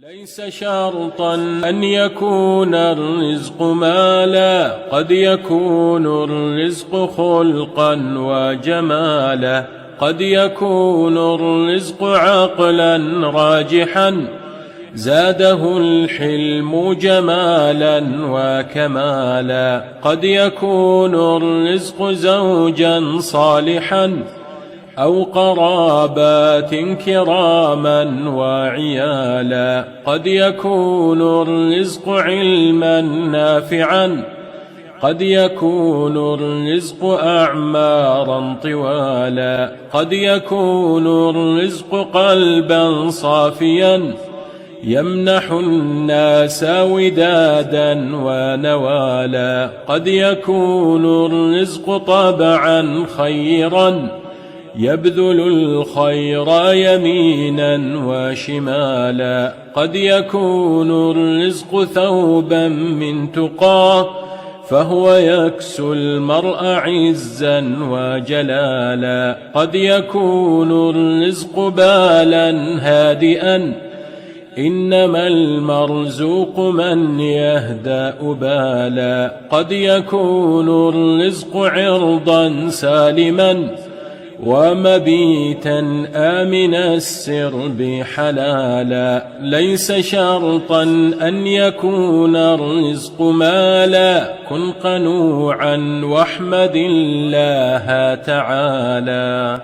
ليس شرطا أن يكون الرزق مالا، قد يكون الرزق خلقا وجمالا، قد يكون الرزق عقلا راجحا زاده الحلم جمالا وكمالا، قد يكون الرزق زوجا صالحا أو قرابات كراما وعيالا، قد يكون الرزق علما نافعا، قد يكون الرزق أعمارا طوالا، قد يكون الرزق قلبا صافيا يمنح الناس ودادا ونوالا، قد يكون الرزق طبعا خيرا يبذل الخير يمينا وشمالا، قد يكون الرزق ثوبا من تقاه فهو يكسو المرء عزا وجلالا، قد يكون الرزق بالا هادئا إنما المرزوق من يهدأ بالا، قد يكون الرزق عرضا سالما ومبيتا آمن السرب حلالا، ليس شرطا أن يكون الرزق مالا، كن قنوعا واحمد الله تعالى.